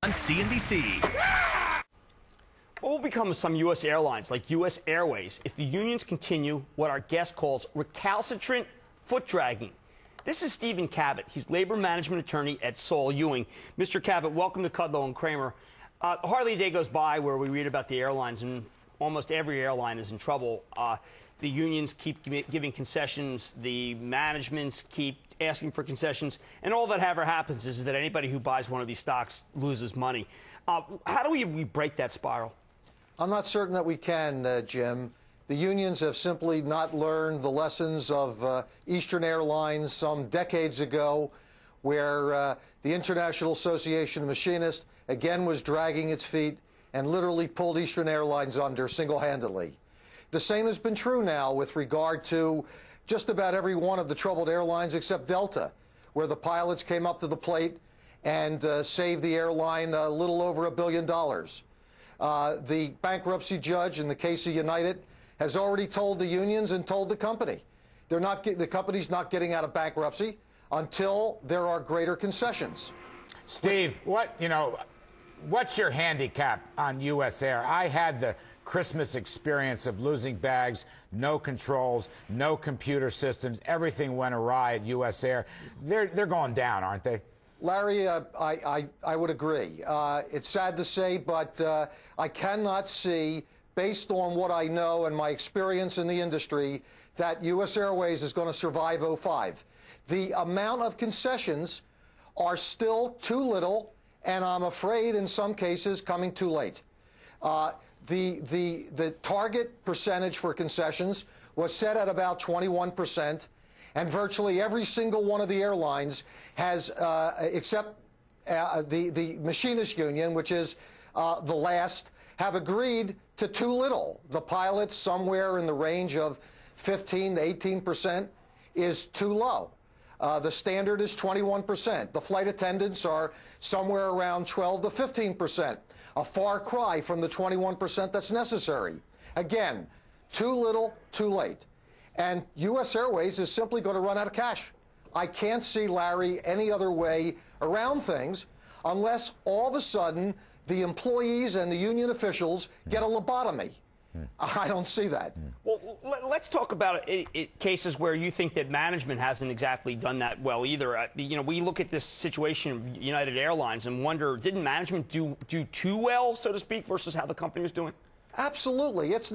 On CNBC. What will become of some U.S. airlines, like U.S. Airways, if the unions continue what our guest calls recalcitrant foot-dragging? This is Stephen Cabot. He's labor management attorney at Saul Ewing. Mr. Cabot, welcome to Kudlow Cramer. Hardly a day goes by where we read about the airlines, and almost every airline is in trouble. The unions keep giving concessions. The managements keep asking for concessions. And all that ever happens is that anybody who buys one of these stocks loses money. How do we break that spiral? I'm not certain that we can, Jim. The unions have simply not learned the lessons of Eastern Airlines some decades ago, where the International Association of Machinists again was dragging its feet and literally pulled Eastern Airlines under single-handedly. The same has been true now with regard to just about every one of the troubled airlines except Delta, where the pilots came up to the plate and saved the airline a little over $1 billion. The bankruptcy judge in the case of United has already told the unions and told the company the company's not getting out of bankruptcy until there are greater concessions. Steve, what's your handicap on U.S. Air? I had the Christmas experience of losing bags, no controls, no computer systems. Everything went awry at U.S. Air. They're going down, aren't they? Larry, I would agree. It's sad to say, but I cannot see, based on what I know and my experience in the industry, that U.S. Airways is going to survive '05. The amount of concessions are still too little, and I'm afraid in some cases coming too late. The target percentage for concessions was set at about 21%, and virtually every single one of the airlines has, except the Machinist Union, which is the last, have agreed to too little. The pilots, somewhere in the range of 15 to 18%, is too low. The standard is 21%. The flight attendants are somewhere around 12 to 15%, a far cry from the 21% that's necessary. Again, too little, too late. And U.S. Airways is simply going to run out of cash. I can't see, Larry, any other way around things unless all of a sudden the employees and the union officials get a lobotomy. I don't see that. Well, let's talk about cases where you think that management hasn't exactly done that well either. We look at this situation of United Airlines and wonder, didn't management do too well, so to speak, versus how the company was doing? Absolutely. This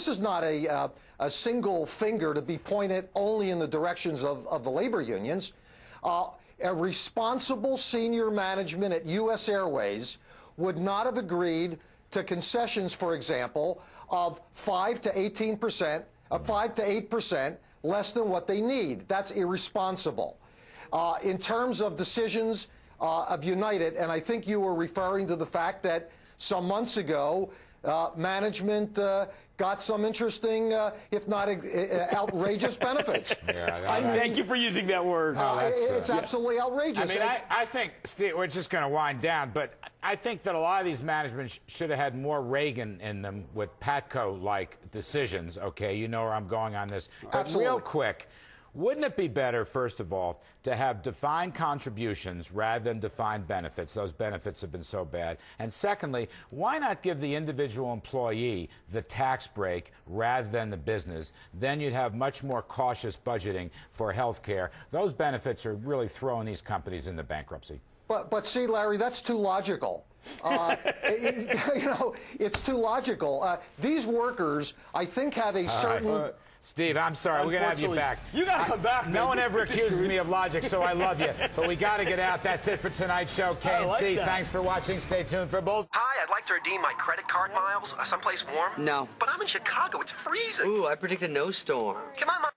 is not a single finger to be pointed only in the directions of the labor unions. A responsible senior management at U.S. Airways would not have agreed to concessions, for example, of 5 to 18%, 5 to 8% less than what they need. That's irresponsible. In terms of decisions of United, and I think you were referring to the fact that some months ago, management got some interesting, if not outrageous benefits. Thank you for using that word. It's absolutely outrageous. I think, Steve, we're just going to wind down, but I think that a lot of these managements should have had more Reagan in them with Patco-like decisions. Okay, you know where I'm going on this. But real quick, wouldn't it be better, first of all, to have defined contributions rather than defined benefits? Those benefits have been so bad. And secondly, why not give the individual employee the tax break rather than the business? Then you'd have much more cautious budgeting for health care. Those benefits are really throwing these companies into bankruptcy. But see, Larry, that's too logical. It's too logical. These workers, I think, have a certain... Steve, I'm sorry. We're going to have you back. You got to come back. No one ever accuses me of logic, so I love you. But we got to get out. That's it for tonight's show. KNC, thanks for watching. Stay tuned for Bulls. Hi, I'd like to redeem my credit card miles someplace warm. No. But I'm in Chicago. It's freezing. Ooh, I predict a no storm. Come on, Mom.